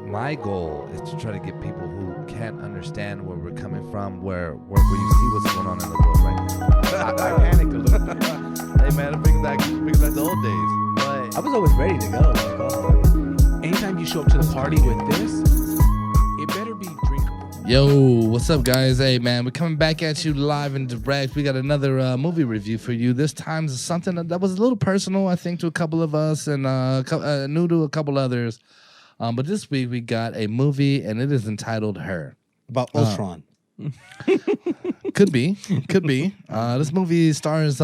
My goal is to try to get people who can't understand where we're coming from, where you see what's going on in the world right now. I panicked a little bit. Hey man, it brings back the old days. But I was always ready to go. Like, oh, anytime you show up to the party with this, it better be drinkable. Yo, what's up, guys? Hey man, we're coming back at you live and direct. We got another movie review for you. This time is something that was a little personal, I think, to a couple of us and new to a couple others. But this week we got a movie, and it is entitled Her. about Ultron. Could be. This movie stars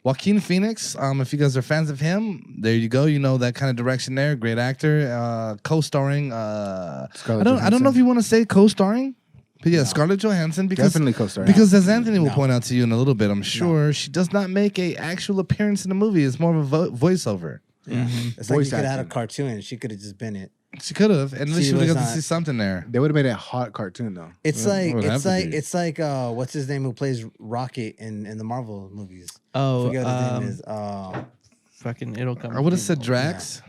Joaquin Phoenix. If you guys are fans of him, there you go. You know that kind of direction there. Great actor. Co-starring. I don't know if you want to say co-starring. But yeah, Scarlett Johansson. Because, Definitely co-starring. Because as Anthony will point out to you in a little bit, I'm sure she does not make a actual appearance in the movie. It's more of a voiceover. Yeah. It's like you could have had a cartoon. She could have just been it. She could have, and at least she would have got to see something there. They would have made a hot cartoon though. It's like what's his name who plays Rocket in the Marvel movies? Oh, I forget what his name is. fucking it'll come. I would have said Drax.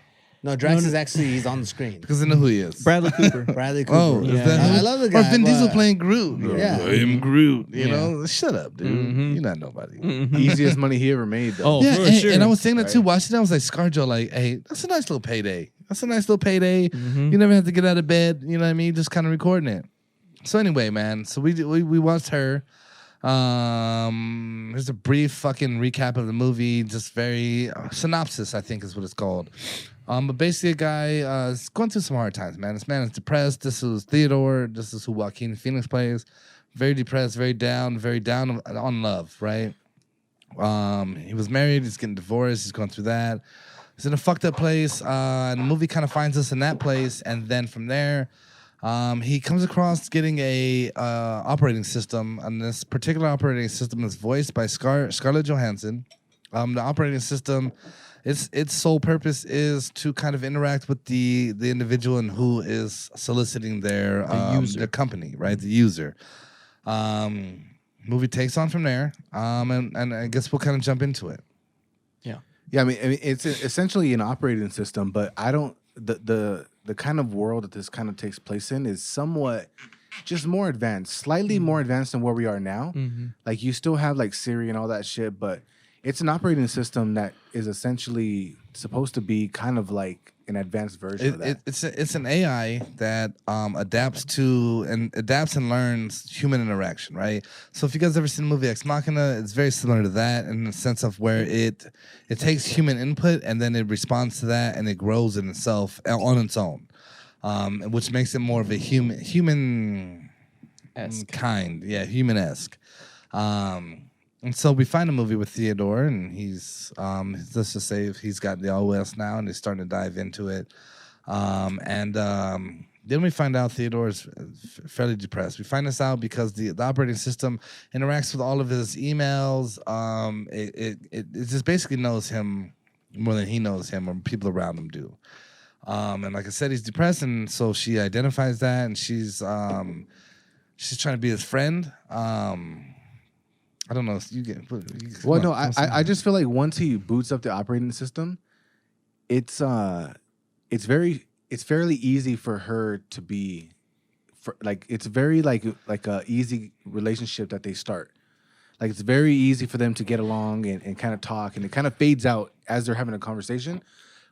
No, Drax is actually he's on the screen. Because I know who he is. Bradley Cooper. Bradley Cooper. Oh, is that who? I love the guy. Or Vin Diesel but- playing Groot. Yeah. I am Groot. You Yeah. know, shut up, dude. Mhm. You're not nobody. Easiest money he ever made though. Oh, Yeah, for and, sure. and I was saying that Right. too. Watching that, I was like, ScarJo, like, hey, that's a nice little payday. Mhm. You never have to get out of bed. You know what I mean? Just kind of recording it. So anyway, man. So we watched Her. Here's a brief fucking recap of the movie. Just very synopsis, I think, is what it's called. But basically, a guy is going through some hard times, man. This man is depressed. This is Theodore. This is who Joaquin Phoenix plays. Very depressed, very down on love, right? He was married. He's getting divorced. He's going through that. He's in a fucked up place. And the movie kind of finds us in that place, and then from there, he comes across getting a operating system, and this particular operating system is voiced by Scarlett Johansson. The operating system, its sole purpose is to kind of interact with the individual and who is soliciting their company, right? The user. Movie takes on from there, and I guess we'll kind of jump into it. Yeah, I mean it's essentially an operating system, but I don't the kind of world that this kind of takes place in is somewhat just more advanced, slightly more advanced than where we are now. Mhm. Like you still have like Siri and all that shit, but it's an operating system that is essentially supposed to be kind of like an advanced version of that. It's an AI that adapts and learns human interaction, right? So if you guys ever seen the movie Ex Machina, it's very similar to that in the sense of where it takes human input and then it responds to that and it grows in itself on its own, which makes it more of a human kind, human-esque. And so we find a movie with Theodore, and he's let's just say he's got the OS now, and he's starting to dive into it. Then we find out Theodore is fairly depressed. We find this out because the operating system interacts with all of his emails. It just basically knows him more than he knows him or people around him do. And like I said, he's depressed, and so she identifies that, and she's trying to be his friend. I don't know. Well, no, I just feel like once he boots up the operating system, it's fairly easy for her to be, it's very like a easy relationship that they start. Like it's very easy for them to get along and kind of talk, and it kind of fades out as they're having a conversation.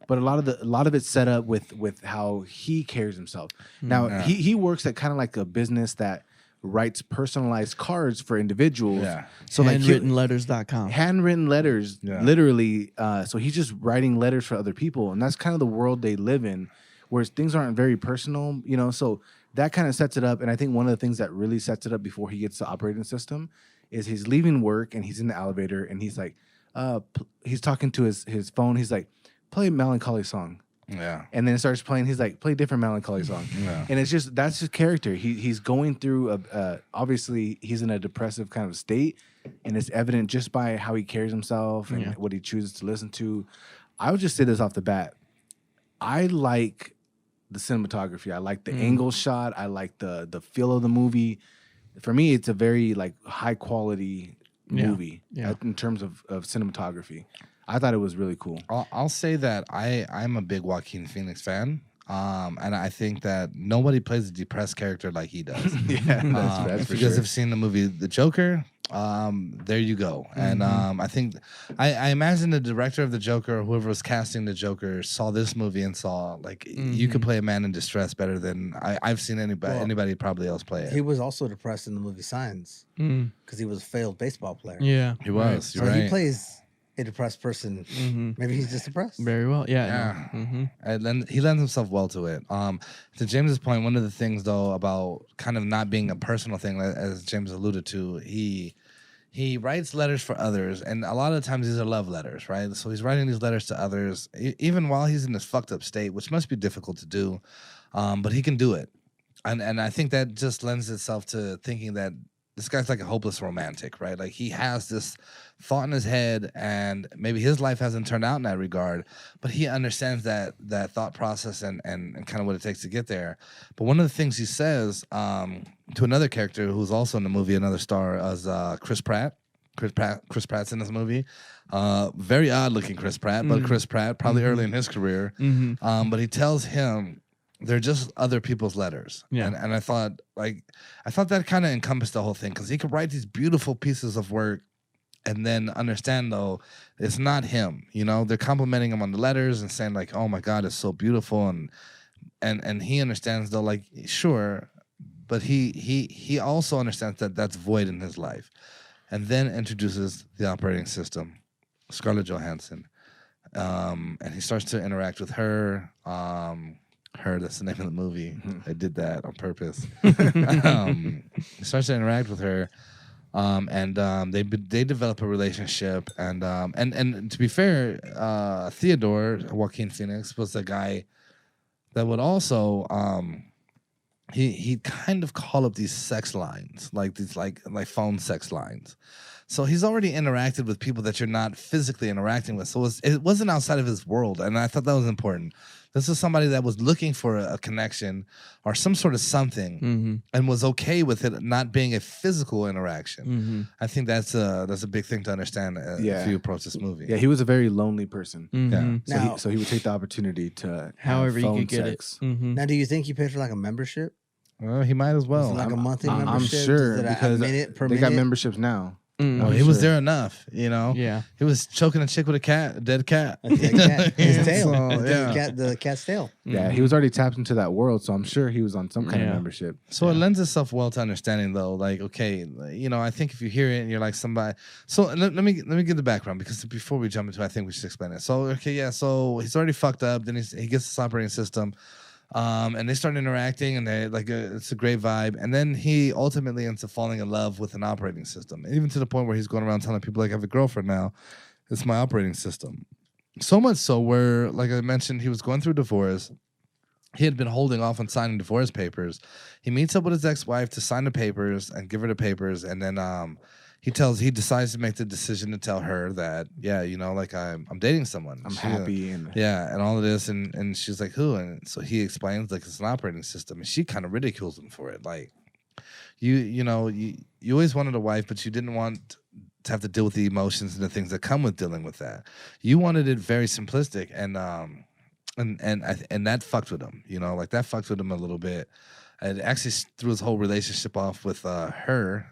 But a lot of it's set up with how he carries himself. Now he works at kind of like a business that writes personalized cards for individuals. Yeah. So Handwrittenletters.com. handwritten letters, literally. So he's just writing letters for other people, and that's kind of the world they live in, where things aren't very personal, you know. So that kind of sets it up, and I think one of the things that really sets it up before he gets the operating system is he's leaving work and he's in the elevator and he's like, he's talking to his phone. He's like, play a melancholy song. Yeah. And then it starts playing. He's like, play a different melancholy song. Yeah. And it's just, that's his character. He's going through, obviously, he's in a depressive kind of state. And it's evident just by how he carries himself and what he chooses to listen to. I would just say this off the bat. I like the cinematography. I like the angle shot. I like the feel of the movie. For me, it's a very like high quality movie in terms of cinematography. I thought it was really cool. I'll say that I'm a big Joaquin Phoenix fan. And I think that nobody plays a depressed character like he does. Yeah, that's if for you guys sure. have seen the movie The Joker, there you go. And I think I imagine the director of The Joker, or whoever was casting The Joker, saw this movie and saw like you could play a man in distress better than I've seen anybody probably else play it. He was also depressed in the movie Signs because he was a failed baseball player. Yeah. He was. So You're right. he plays a depressed person. Maybe he's just depressed. Very well. Yeah. Yeah. No. Mm-hmm. And then he lends himself well to it. To James's point, one of the things though about kind of not being a personal thing, as James alluded to, he writes letters for others, and a lot of the times these are love letters, right? So he's writing these letters to others, even while he's in this fucked up state, which must be difficult to do, but he can do it, and I think that just lends itself to thinking that this guy's like a hopeless romantic, right? Like he has this thought in his head, and maybe his life hasn't turned out in that regard, but he understands that thought process and kind of what it takes to get there. But one of the things he says to another character who's also in the movie, another star, is Chris Pratt. Chris Pratt's in this movie. Very odd looking Chris Pratt, but Chris Pratt, probably early in his career. But he tells him they're just other people's letters. Yeah. And I thought that kind of encompassed the whole thing, because he could write these beautiful pieces of work and then understand though it's not him. You know, they're complimenting him on the letters and saying like, oh my God, it's so beautiful, and he understands though, like, sure, but he also understands that that's void in his life. And then introduces the operating system, Scarlett Johansson. And he starts to interact with her. That's the name of the movie. I did that on purpose. He starts to interact with her, and they develop a relationship. And to be fair, Theodore Joaquin Phoenix was the guy that would also he'd kind of call up these sex lines, like these like phone sex lines. So he's already interacted with people that you're not physically interacting with. So it wasn't outside of his world, and I thought that was important. This is somebody that was looking for a connection or some sort of something, and was okay with it not being a physical interaction. I think that's a big thing to understand if you approach this movie. Yeah, he was a very lonely person. Yeah. So he would take the opportunity to However have you phone could get sex. it. Now, do you think he paid for like a membership? Well, he might as Is well. it like a monthly I'm membership? sure Is it because a minute per they minute? got memberships now. Well, he was there enough, you know. Yeah. He was choking a chick with a dead cat. His tail. So, yeah. The cat's tail. Yeah, he was already tapped into that world, so I'm sure he was on some kind of membership. So it lends itself well to understanding, though. Like, okay, you know, I think if you hear it and you're like somebody. So let me give the background, because before we jump into it, I think we should explain it. So okay, yeah. So he's already fucked up. Then he gets this operating system. And they start interacting, and they it's a great vibe. And then he ultimately ends up falling in love with an operating system, even to the point where he's going around telling people, like, I have a girlfriend now. It's my operating system. So much so where, like I mentioned, he was going through divorce. He had been holding off on signing divorce papers. He meets up with his ex-wife to sign the papers and give her the papers, and then he decides to make the decision to tell her that, yeah, you know, like I'm dating someone. I'm happy and all of this, and she's like, who? And so he explains like it's an operating system, and she kind of ridicules him for it. Like, you always wanted a wife, but you didn't want to have to deal with the emotions and the things that come with dealing with that. You wanted it very simplistic, and that fucked with him. You know, like that fucked with him a little bit. It actually threw his whole relationship off with her,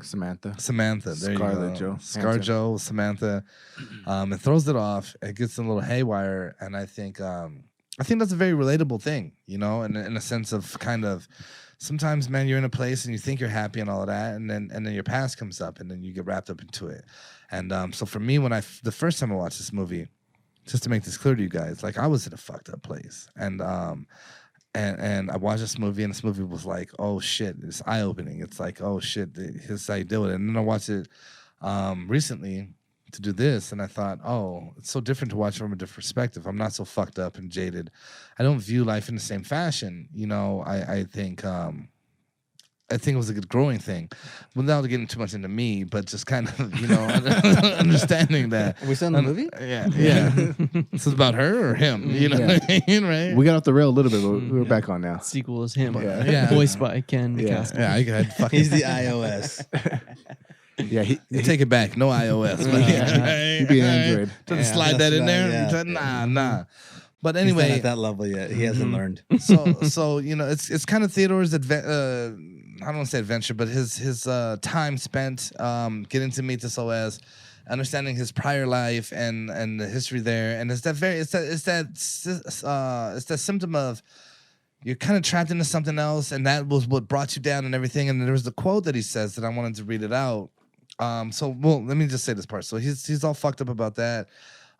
Samantha. There Scarlett you go. Jo. ScarJo, Samantha, and throws it off. It gets a little haywire, and I think that's a very relatable thing, you know, in a sense of kind of sometimes, man, you're in a place and you think you're happy and all of that, and then your past comes up, and then you get wrapped up into it. And so for me, when the first time I watched this movie, just to make this clear to you guys, like I was in a fucked up place, and I watched this movie, and this movie was like, oh shit, it's eye opening. It's like, oh shit, here's how you deal with it. And then I watched it recently to do this, and I thought, oh, it's so different to watch from a different perspective. I'm not so fucked up and jaded. I don't view life in the same fashion. You know, I think it was a good growing thing, without getting too much into me, but just kind of, you know, understanding that. Are we still in the movie? Yeah. This is about her or him, you know what I mean, right? We got off the rail a little bit, but we're back on now. Sequel is him. Yeah. Voiced by Ken. Yeah. Castle. Yeah, I could fucking. He's the iOS. Yeah, You take it back. No iOS. Yeah. He'd be Android. Just Yeah, slide that that's in right, there. yeah. Nah. But He's not anyway, at that level yet. He hasn't learned. so it's kind of Theodore's I don't want to say adventure, but his time spent getting to meet this OS, understanding his prior life and the history there, and it's that symptom of you're kind of trapped into something else, and that was what brought you down and everything. And there was the quote that he says that I wanted to read it out. Let me just say this part. So he's all fucked up about that.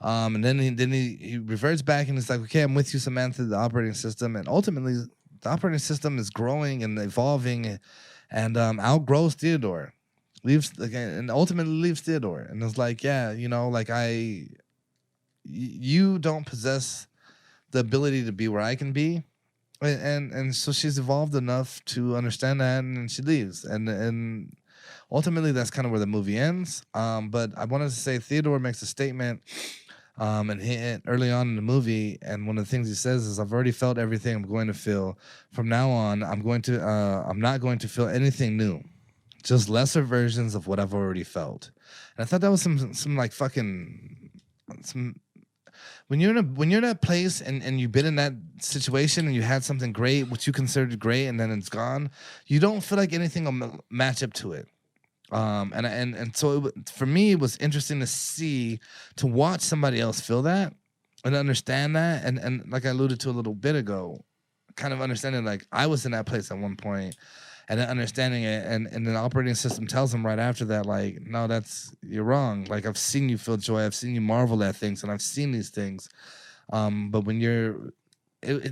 And then he reverts back and it's like, okay, I'm with you, Samantha, the operating system. And ultimately, the operating system is growing and evolving and outgrows Theodore. And ultimately leaves Theodore. And it's like, yeah, like you don't possess the ability to be where I can be. And so she's evolved enough to understand that, and she leaves. And ultimately, that's kind of where the movie ends. But I wanted to say Theodore makes a statement and early on in the movie, and one of the things he says is, "I've already felt everything I'm going to feel. From now on, I'm not going to feel anything new, just lesser versions of what I've already felt." And I thought that was some like fucking some. When you're in a place and you've been in that situation and you had something great, which you considered great, and then it's gone, you don't feel like anything will match up to it. So for me, it was interesting to watch somebody else feel that and understand that, and like I alluded to a little bit ago, kind of understanding like I was in that place at one point, and then understanding it, and the operating system tells them right after that, like, no, you're wrong. Like, I've seen you feel joy, I've seen you marvel at things, and I've seen these things. But when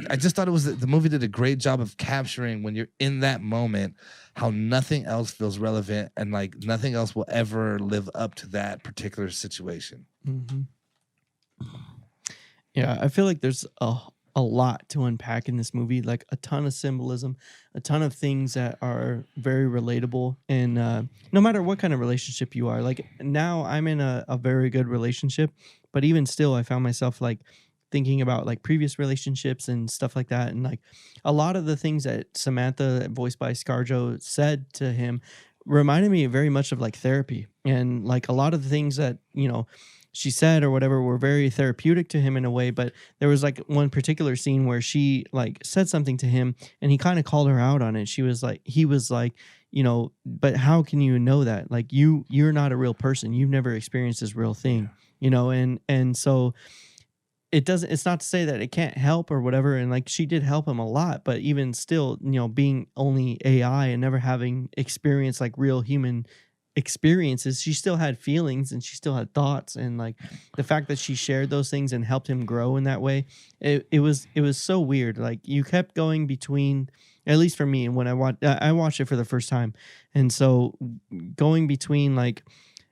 I just thought the movie did a great job of capturing when you're in that moment how nothing else feels relevant and like nothing else will ever live up to that particular situation. Yeah, I feel like there's a lot to unpack in this movie, like a ton of symbolism, a ton of things that are very relatable. And no matter what kind of relationship you are, like now I'm in a very good relationship, but even still, I found myself like thinking about like previous relationships and stuff like that. And like a lot of the things that Samantha, voiced by ScarJo, said to him reminded me very much of like therapy. And like a lot of the things that, she said or whatever were very therapeutic to him in a way, but there was like one particular scene where she like said something to him and he kind of called her out on it. He was like, but how can you know that? Like you're not a real person. You've never experienced this real thing, and so it's not to say that it can't help or whatever. And like she did help him a lot, but even still, being only AI and never having experienced like real human experiences, she still had feelings and she still had thoughts, and like the fact that she shared those things and helped him grow in that way, it was so weird. Like you kept going between, at least for me, and when I watched it for the first time, and so going between like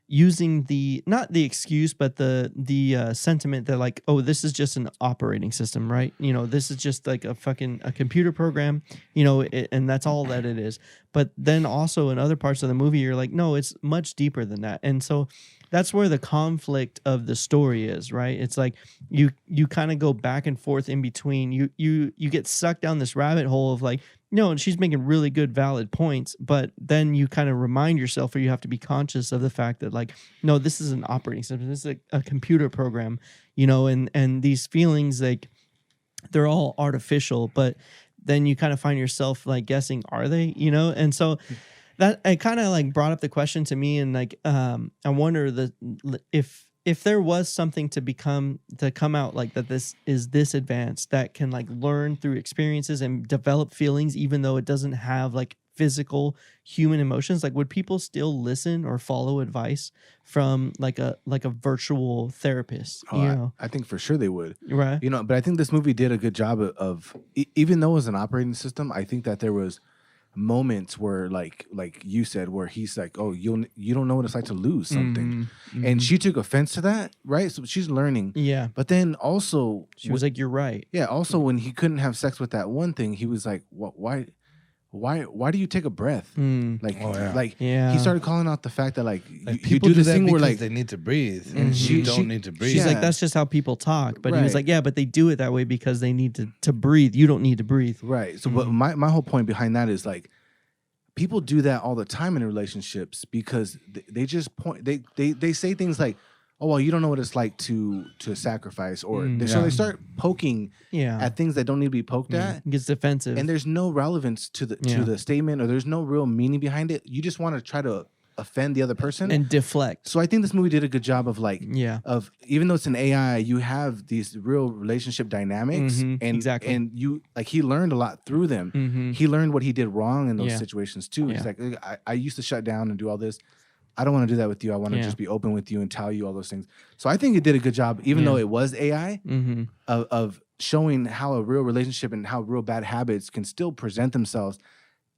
using not the excuse, but the sentiment that like, oh, this is just an operating system, right? This is just like a computer program, and that's all that it is. But then also in other parts of the movie, you're like, no, it's much deeper than that. And so that's where the conflict of the story is, right? It's like you kind of go back and forth in between. You get sucked down this rabbit hole of like, no, she's making really good, valid points, but then you kind of remind yourself, or you have to be conscious of the fact that like, no, this is an operating system. This is a computer program, and these feelings, like they're all artificial, but then you kind of find yourself like guessing, are they, And so that it kind of like brought up the question to me, and like, I wonder if there was something to come out like that, this is this advanced, that can like learn through experiences and develop feelings, even though it doesn't have like physical human emotions, like would people still listen or follow advice from like a virtual therapist? I think for sure they would, right? But I think this movie did a good job of even though it was an operating system, I think that there was moments where like you said, where he's like, oh, you don't know what it's like to lose something, and she took offense to that, right? So she's learning, yeah. But then also she was like, you're right, yeah. Also, when he couldn't have sex with that one thing, he was like, what? Why do you take a breath? He started calling out the fact that like you do this thing where like they need to breathe, and you don't need to breathe. She's like, that's just how people talk, but he was like, yeah, but they do it that way because they need to breathe. You don't need to breathe, right? So, but my whole point behind that is like, people do that all the time in relationships because they just point. They say things like, "Oh well, you don't know what it's like to sacrifice," or so they start poking at things that don't need to be poked at. It gets defensive, and there's no relevance to the statement, or there's no real meaning behind it. You just want to try to offend the other person and deflect. So I think this movie did a good job of of even though it's an AI, you have these real relationship dynamics, and you he learned a lot through them. He learned what he did wrong in those situations too. He's like, I used to shut down and do all this. I don't want to do that with you. I want to just be open with you and tell you all those things. So I think it did a good job, even though it was AI, of showing how a real relationship and how real bad habits can still present themselves.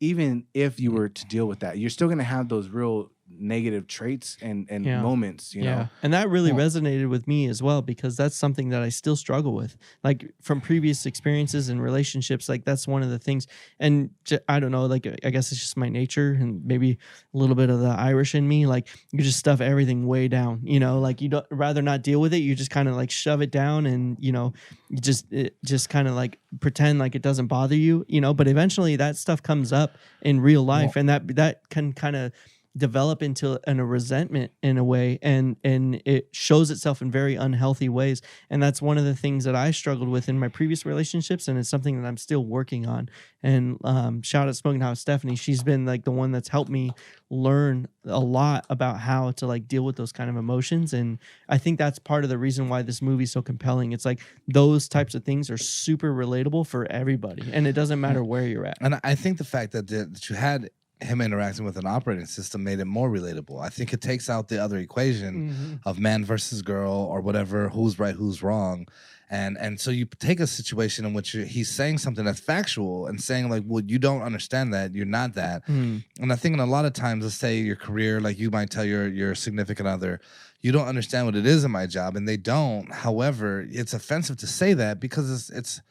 Even if you were to deal with that, you're still going to have those real negative traits and moments, you know? And that really resonated with me as well, because that's something that I still struggle with. Like from previous experiences and relationships, like that's one of the things. And I don't know, like I guess it's just my nature and maybe a little bit of the Irish in me. Like you just stuff everything way down, you know, like you don't rather not deal with it. You just kind of like shove it down and, you know, you just kind of like pretend like it doesn't bother you, you know, but eventually that stuff comes up in real life and that can kind of develop into a resentment in a way, and it shows itself in very unhealthy ways. And that's one of the things that I struggled with in my previous relationships, and it's something that I'm still working on. And shout out Smoking Hot Stephanie. She's been like the one that's helped me learn a lot about how to like deal with those kind of emotions. And I think that's part of the reason why this movie is so compelling. It's like those types of things are super relatable for everybody, and it doesn't matter where you're at. And I think the fact that you had him interacting with an operating system made it more relatable. I think it takes out the other equation of man versus girl or whatever, who's right, who's wrong. And so you take a situation in which he's saying something that's factual and saying like, well, you don't understand that, you're not that. And I think in a lot of times, let's say your career, like you might tell your significant other, you don't understand what it is in my job, and they don't. However, it's offensive to say that because it's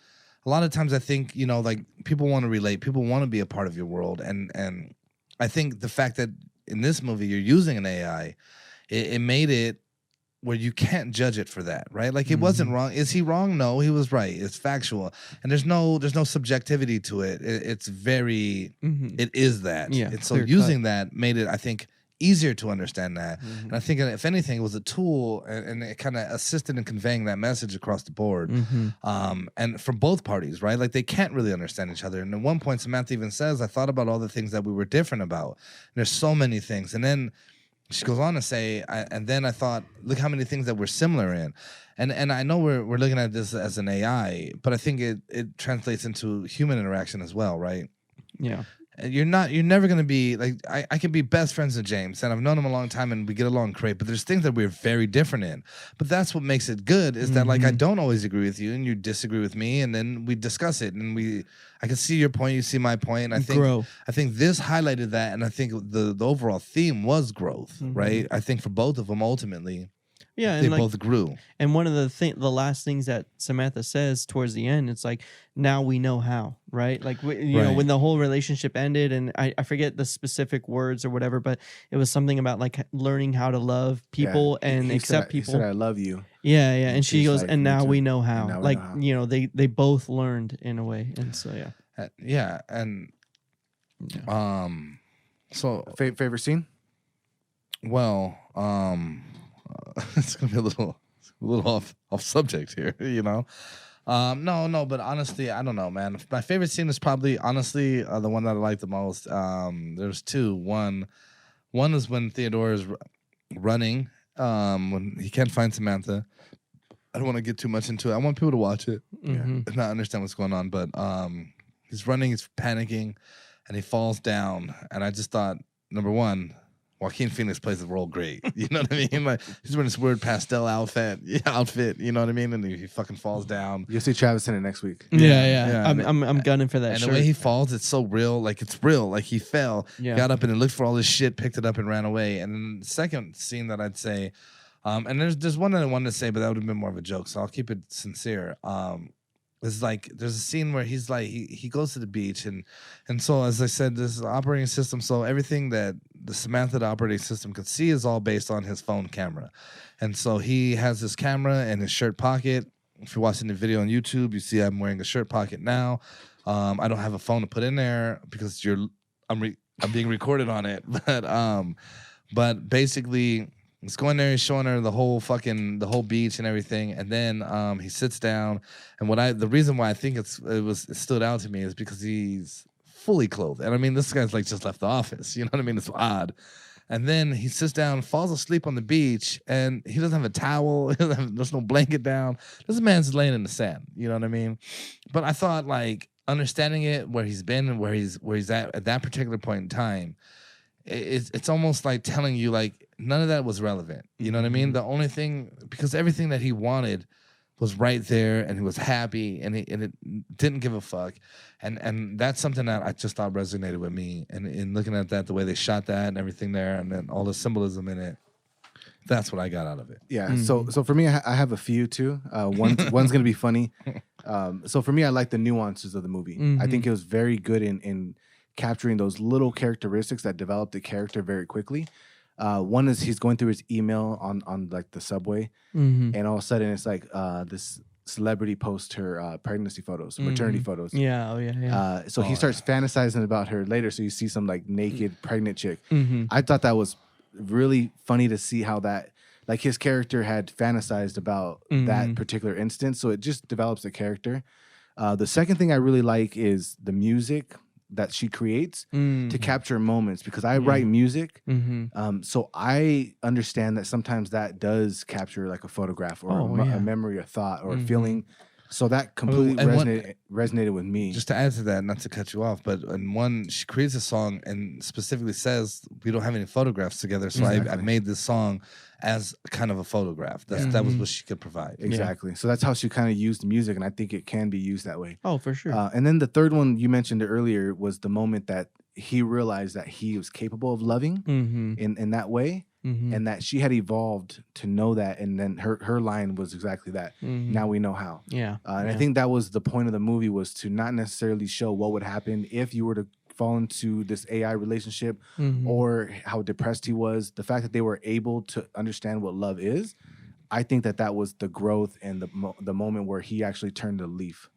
a lot of times I think, you know, like people want to relate, people want to be a part of your world. And I think the fact that in this movie you're using an AI, it made it where you can't judge it for that, right? Like it wasn't wrong. Is he wrong? No, he was right. It's factual. And there's no subjectivity to it. It's very, it is that. Yeah, and so using that made it, I think, easier to understand that. And I think if anything, it was a tool and it kind of assisted in conveying that message across the board. And from both parties, right? Like they can't really understand each other. And at one point, Samantha even says, I thought about all the things that we were different about. And there's so many things. And then she goes on to say, and then I thought, look how many things that we're similar in. And I know we're looking at this as an AI, but I think it translates into human interaction as well, right? Yeah. You're never gonna be like I can be best friends with James, and I've known him a long time, and we get along great. But there's things that we're very different in. But that's what makes it good is that like I don't always agree with you, and you disagree with me, and then we discuss it, and I can see your point, you see my point, and I think this highlighted that, and I think the overall theme was growth, right? I think for both of them ultimately. Yeah, and they both grew. And one of the last things that Samantha says towards the end, it's like, now we know how, right? Like, you know, when the whole relationship ended, and I forget the specific words or whatever, but it was something about like learning how to love people and accept people. He said, I love you. Yeah. And she goes, like, and now we know how. Like, you know, they both learned in a way. And so, so favorite scene? Well, it's gonna be a little off subject here, you know. No, but honestly, I don't know, man. My favorite scene is probably honestly the one that I like the most. There's two. One is when Theodore is running, when he can't find Samantha. I don't want to get too much into it. I want people to watch it and not understand what's going on. But he's running, he's panicking, and he falls down. And I just thought, number one, Joaquin Phoenix plays the role great. You know what I mean? Like he's wearing this weird pastel outfit. You know what I mean? And he fucking falls down. You'll see Travis in it next week. Yeah. I'm gunning for that. And shirt. the way he falls, it's so real. Like it's real. Like he fell, got up and then looked for all this shit, picked it up and ran away. And then the second scene that I'd say, and there's one that I wanted to say, but that would have been more of a joke. So I'll keep it sincere. It's like there's a scene where he's like he goes to the beach and so as I said, this is an operating system, so everything that the Samantha operating system could see is all based on his phone camera. And so he has this camera in his shirt pocket. If you're watching the video on YouTube, you see I'm wearing a shirt pocket now. I don't have a phone to put in there because I'm being recorded on it. But basically, he's going there, he's showing her the whole beach and everything, and then he sits down. And the reason why I think it stood out to me is because he's fully clothed, and I mean, this guy's like just left the office. You know what I mean? It's odd. And then he sits down, falls asleep on the beach, and he doesn't have a towel. There's no blanket down. This man's laying in the sand. You know what I mean? But I thought, like, understanding it, where he's been and where he's at that particular point in time, it's almost like telling you, like, none of that was relevant. You know what I mean? The only thing, because everything that he wanted was right there, and he was happy, and it didn't give a fuck, and that's something that I just thought resonated with me. And in looking at that, the way they shot that and everything there, and then all the symbolism in it, that's what I got out of it. Yeah. So for me, I have a few too. One's gonna be funny. So for me, I like the nuances of the movie. I think it was very good in capturing those little characteristics that develop the character very quickly. One is he's going through his email on like the subway, and all of a sudden it's like this celebrity posts her pregnancy photos, maternity photos. Yeah, oh yeah. So he starts fantasizing about her later. So you see some like naked pregnant chick. I thought that was really funny to see how that, like, his character had fantasized about that particular instance. So it just develops the character. The second thing I really like is the music that she creates to capture moments, because I write music. So I understand that sometimes that does capture like a photograph or a memory or thought or a feeling. So that completely resonated with me. Just to add to that, not to cut you off, but in one, she creates a song and specifically says, we don't have any photographs together, so I made this song as kind of a photograph. That was what she could provide. Exactly. Yeah. So that's how she kind of used music, and I think it can be used that way. Oh, for sure. And then the third one you mentioned earlier was the moment that he realized that he was capable of loving in that way. And that she had evolved to know that, and then her line was exactly that. Now we know how. Yeah. And I think that was the point of the movie, was to not necessarily show what would happen if you were to fall into this AI relationship or how depressed he was. The fact that they were able to understand what love is, I think that was the growth and the moment where he actually turned the leaf.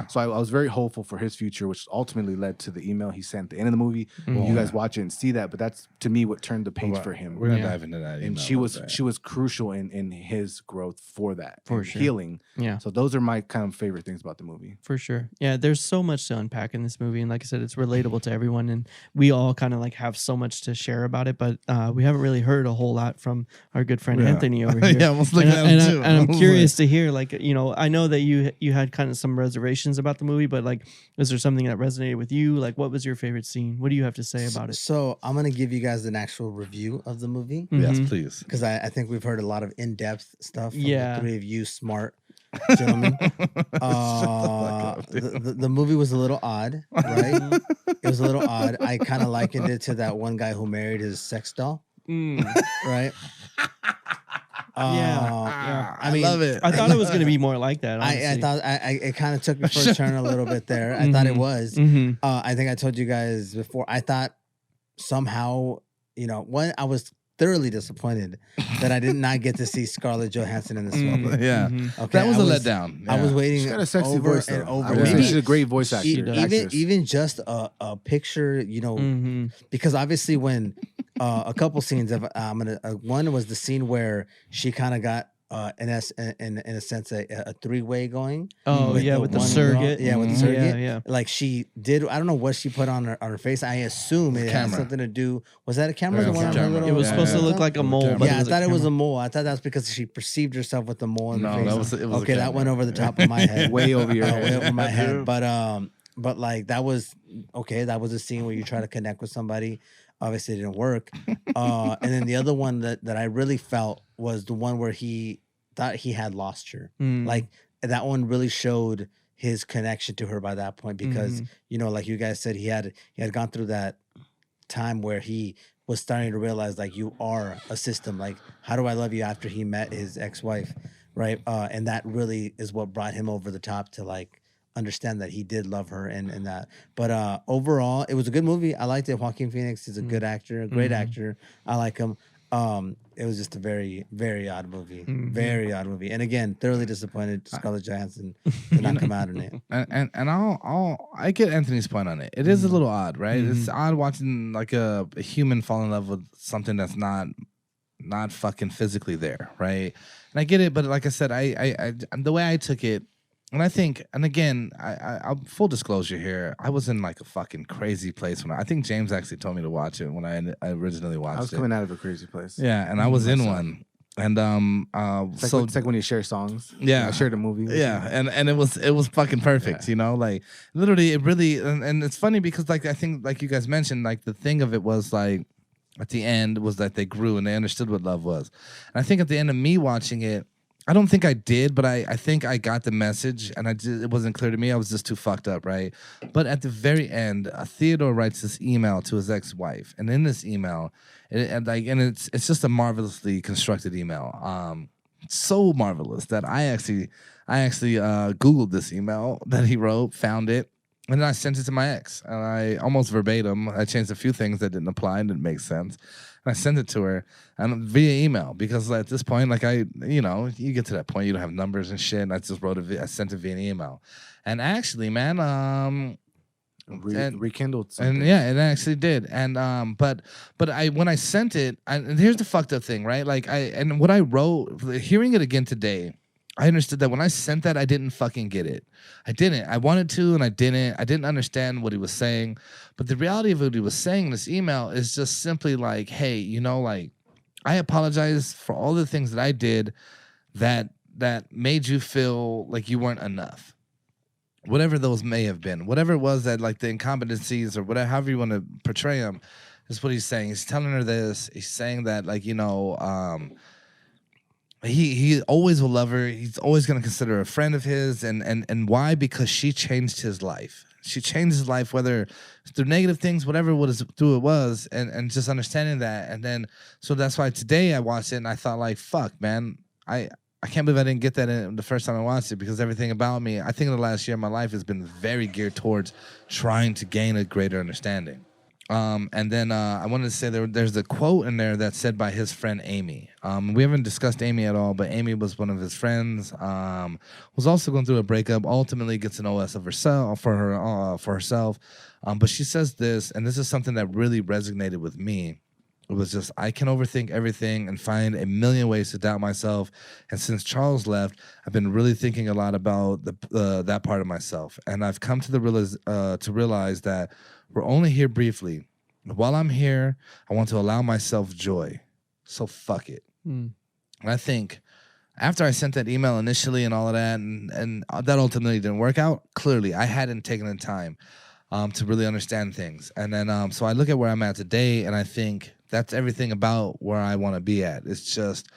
So I was very hopeful for his future, which ultimately led to the email he sent at the end of the movie. You guys watch it and see that, but that's, to me, what turned the page for him. We're gonna dive into that. And she was crucial in his growth for that, for sure. healing. Yeah. So those are my kind of favorite things about the movie. For sure. Yeah, there's so much to unpack in this movie, and like I said, it's relatable to everyone, and we all kind of like have so much to share about it, but we haven't really heard a whole lot from our good friend Anthony over here. I was looking at him too. And I'm curious to hear, like, you know, I know that you had kind of some reservations about the movie, but like, is there something that resonated with you? Like, what was your favorite scene? What do you have to say about it? So I'm gonna give you guys an actual review of the movie. Yes, please. Because I think we've heard a lot of in-depth stuff from Yeah. the three of you smart gentlemen. The movie was a little odd, right? It was a little odd. I kind of likened it to that one guy who married his sex doll, right? Yeah. I mean, love it. I thought it was going to be more like that. I thought it kind of took me for a turn a little bit there. I thought it was. I think I told you guys before. I thought somehow, you know, I was thoroughly disappointed that I did not get to see Scarlett Johansson in this movie. Okay, That was a letdown. I was waiting. She's got a sexy over voice, and though. over. I would say Maybe she's a great voice actor. even just a picture, you know, because obviously when a couple scenes of one was the scene where she kind of got in a sense a three-way going. Oh yeah, with the surrogate. With the surrogate. Yeah. Like she did. I don't know what she put on her face. I assume it had something to do. Was that a camera? Yeah, The one on her camera. little, It was supposed to look like a mole. But Yeah, I thought it was a mole. I thought that's because she perceived herself with the mole in the face. No, it was okay. That went over the top of my head. Way over your head. Way over my head. But like that was okay. That was a scene where you try to connect with somebody. Obviously, it didn't work. And then the other one that I really felt was the one where he thought he had lost her. Like that one really showed his connection to her by that point, because you know, like you guys said, he had gone through that time where he was starting to realize, like, you are a system. Like, how do I love you after he met his ex-wife, right? And that really is what brought him over the top to like understand that he did love her and that. But overall, it was a good movie. I liked it. Joaquin Phoenix is a good actor, a great actor. I like him. It was just a very, very odd movie. Very odd movie. And again, thoroughly disappointed Scarlett Johansson did not come out in it. And I get Anthony's point on it. It is a little odd, right? It's odd watching like a human fall in love with something that's not fucking physically there, right? And I get it, but like I said, I the way I took it, and I think, and again, I full disclosure here, I was in like a fucking crazy place when I think James actually told me to watch it when I originally watched it. I was coming out of a crazy place. Yeah, and I was in one. And it's like when you share songs. Yeah, I shared a movie. Yeah, and it was fucking perfect. You know, like literally, it really, and it's funny because like I think like you guys mentioned, like the thing of it was like at the end was that they grew and they understood what love was. And I think at the end of me watching it, I don't think I did, but I think I got the message, and it wasn't clear to me. I was just too fucked up, right? But at the very end, Theodore writes this email to his ex-wife, and in this email, it's just a marvelously constructed email. So marvelous that I actually Googled this email that he wrote, found it, and then I sent it to my ex, and I almost verbatim. I changed a few things that didn't apply and didn't make sense. And I sent it to her and via email because at this point, like you get to that point, you don't have numbers and shit. And I just I sent it via email, and actually, man, rekindled something. And yeah, it actually did. And but when I sent it, and here's the fucked up thing, right? Like what I wrote, hearing it again today, I understood that when I sent that, I didn't fucking get it. I didn't. I wanted to, and I didn't. I didn't understand what he was saying. But the reality of what he was saying in this email is just simply like, hey, like, I apologize for all the things that I did that made you feel like you weren't enough. Whatever those may have been. Whatever it was that, like, the incompetencies or whatever, however you want to portray them, is what he's saying. He's telling her this. He's saying that, like, he always will love her. He's always going to consider her a friend of his. And why? Because she changed his life. She changed his life, whether through negative things, whatever it was, and just understanding that. And then, so that's why today I watched it and I thought, like, fuck, man, I can't believe I didn't get that in the first time I watched it, because everything about me, I think in the last year, my life has been very geared towards trying to gain a greater understanding. And then I wanted to say there's a quote in there that's said by his friend Amy. We haven't discussed Amy at all, but Amy was one of his friends. Was also going through a breakup. Ultimately, gets an OS of herself for herself. But she says this, and this is something that really resonated with me. It was just, I can overthink everything and find a million ways to doubt myself. And since Charles left, I've been really thinking a lot about that part of myself. And I've come to realize that we're only here briefly. While I'm here, I want to allow myself joy. So fuck it. And I think after I sent that email initially and all of that, and that ultimately didn't work out, clearly I hadn't taken the time to really understand things. And then so I look at where I'm at today, and I think that's everything about where I want to be at. It's just,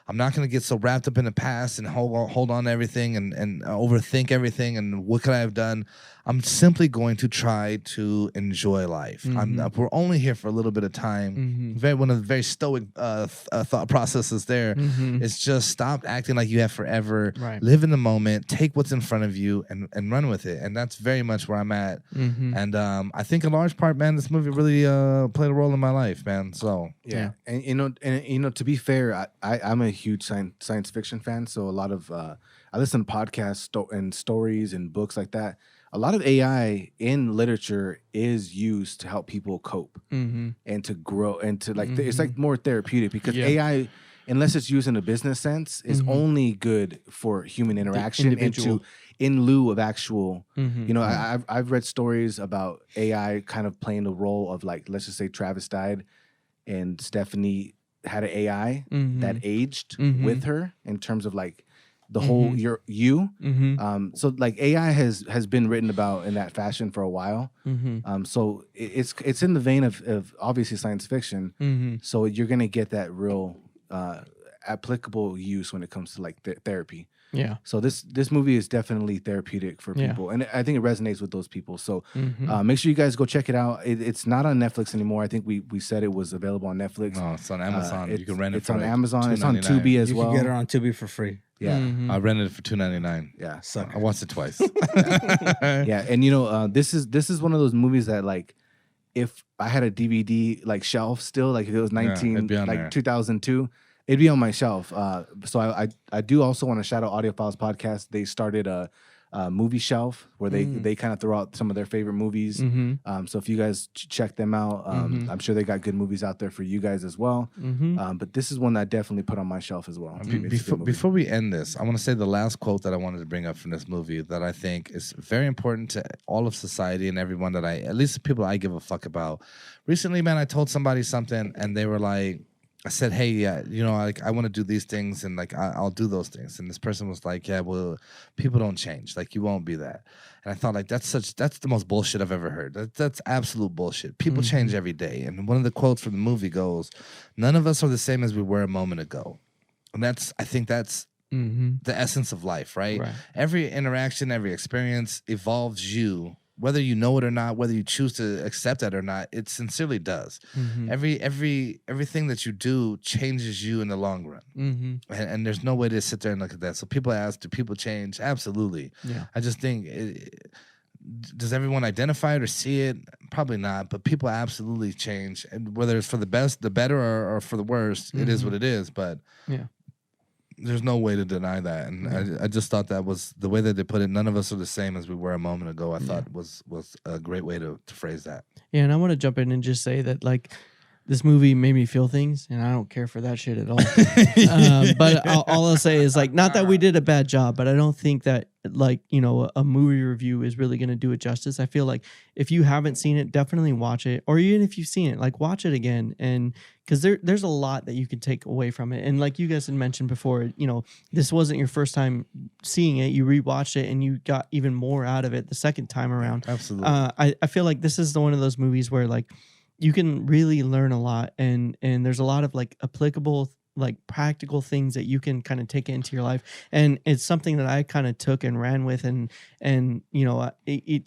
I'm not going to get so wrapped up in the past and hold on to everything and overthink everything and what could I have done. I'm simply going to try to enjoy life. We're only here for a little bit of time. One of the very stoic thought processes there is just stop acting like you have forever. Right. Live in the moment. Take what's in front of you and run with it. And that's very much where I'm at. And I think in large part, man, this movie really played a role in my life, man. So yeah. And you know, to be fair, I'm a huge science fiction fan. So a lot of I listen to podcasts and stories and books like that. A lot of AI in literature is used to help people cope and to grow and to like it's like more therapeutic, because AI, unless it's used in a business sense, is only good for human interaction and to in lieu of actual. You know, I've read stories about AI kind of playing the role of, like, let's just say Travis died and Stephanie had an AI that aged with her in terms of like the whole so like AI has been written about in that fashion for a while. So it's in the vein of obviously science fiction. So you're gonna get that real applicable use when it comes to like therapy. Yeah. So this movie is definitely therapeutic for people, and I think it resonates with those people. So make sure you guys go check it out. It's not on Netflix anymore. I think we said it was available on Netflix. no, it's on Amazon. You can rent it. It's for on like Amazon. It's on $2.99. Tubi as You well. can get it on Tubi for free. Yeah. I rented it for $2.99. Yeah. I watched it twice. Yeah, and you know, this is one of those movies that, like, if I had a DVD like shelf still, like if it was it'd be on there. 2002, it'd be on my shelf. So I do also want to shout out Audiophiles Podcast. They started a movie shelf where they kind of throw out some of their favorite movies. So if you guys check them out, I'm sure they got good movies out there for you guys as well. But this is one that I definitely put on my shelf as well. Before we end this, I want to say the last quote that I wanted to bring up from this movie that I think is very important to all of society and everyone that at least the people I give a fuck about. Recently, man, I told somebody something and they were like, I said, hey, yeah, like I want to do these things and like I'll do those things. And this person was like, yeah, well, people don't change. Like you won't be that. And I thought like that's the most bullshit I've ever heard. That's absolute bullshit. People change every day. And one of the quotes from the movie goes, none of us are the same as we were a moment ago. And I think that's the essence of life, right? Every interaction, every experience evolves you. Whether you know it or not, whether you choose to accept that or not, it sincerely does. Everything that you do changes you in the long run, and there's no way to sit there and look at that. So people ask, do people change? Absolutely. Yeah. I just think, does everyone identify it or see it? Probably not. But people absolutely change, and whether it's for the best, the better, or for the worst, it is what it is. But yeah. There's no way to deny that, and I just thought that was the way that they put it. None of us are the same as we were a moment ago. I thought was a great way to phrase that. Yeah, and I want to jump in and just say that like this movie made me feel things, and I don't care for that shit at all. But all I'll say is like, not that we did a bad job, but I don't think that like a movie review is really going to do it justice. I feel like if you haven't seen it, definitely watch it, or even if you've seen it, like watch it again, and because there's a lot that you can take away from it. And like you guys had mentioned before, this wasn't your first time seeing it. You rewatched it and you got even more out of it the second time around. Absolutely. I feel like this is one of those movies where like you can really learn a lot, and there's a lot of like applicable like practical things that you can kind of take into your life, and it's something that I kind of took and ran with, and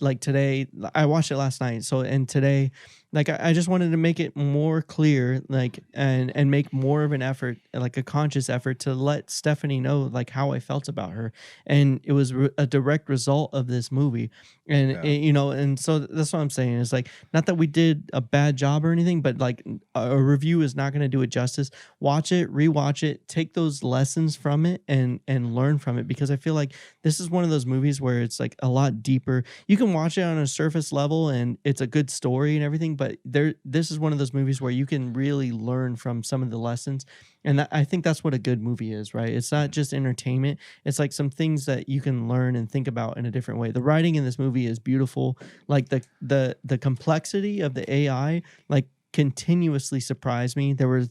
like today I watched it last night, so and today like I just wanted to make it more clear, like and make more of an effort, like a conscious effort to let Stephanie know like how I felt about her, and it was a direct result of this movie, and and so that's what I'm saying is like, not that we did a bad job or anything, but like a review is not going to do it justice. Watch it, rewatch it, take those lessons from it, and learn from it, because I feel like this is one of those movies where it's like a lot deeper. You can watch it on a surface level and it's a good story and everything, but this is one of those movies where you can really learn from some of the lessons, and I think that's what a good movie is, right? It's not just entertainment. It's like some things that you can learn and think about in a different way. The writing in this movie is beautiful. Like the complexity of the AI like continuously surprised me. There were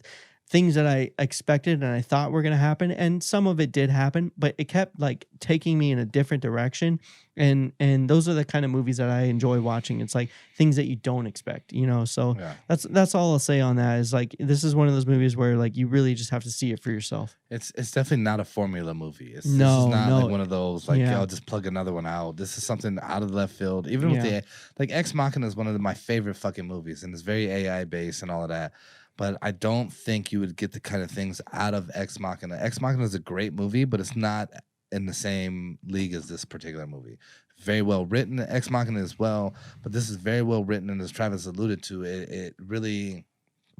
things that I expected and I thought were going to happen, and some of it did happen, but it kept like taking me in a different direction. And those are the kind of movies that I enjoy watching. It's like things that you don't expect, so that's all I'll say on that is like, this is one of those movies where like you really just have to see it for yourself. It's definitely not a formula movie. This is not like one of those like, I'll just plug another one out. This is something out of left field. Even with the like Ex Machina is one of my favorite fucking movies, and it's very AI based and all of that. But I don't think you would get the kind of things out of Ex Machina. Ex Machina is a great movie, but it's not in the same league as this particular movie. Very well written, Ex Machina as well, but this is very well written, and as Travis alluded to, it really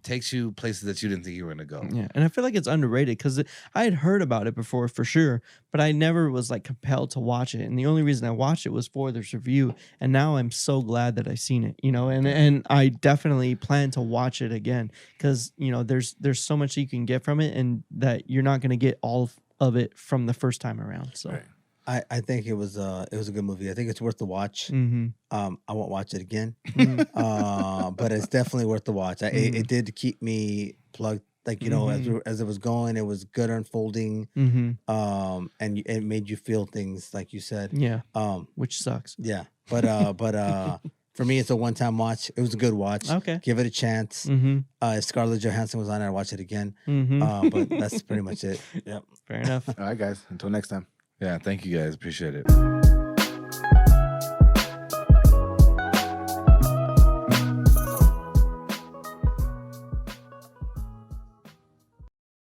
takes you places that you didn't think you were going to go. Yeah, and I feel like it's underrated because I had heard about it before for sure, but I never was like compelled to watch it. And the only reason I watched it was for this review, and now I'm so glad that I've seen it, and I definitely plan to watch it again because, there's so much you can get from it, and that you're not going to get all of it from the first time around. So. Right. I think it was a good movie. I think it's worth the watch. I won't watch it again, but it's definitely worth the watch. It did keep me plugged, like as it was going, it was good unfolding, and it made you feel things like you said. Yeah, which sucks. Yeah, but for me, it's a one-time watch. It was a good watch. Okay, give it a chance. If Scarlett Johansson was on it, I'd watch it again. But that's pretty much it. Yep. Fair enough. All right, guys. Until next time. Yeah, thank you guys. Appreciate it.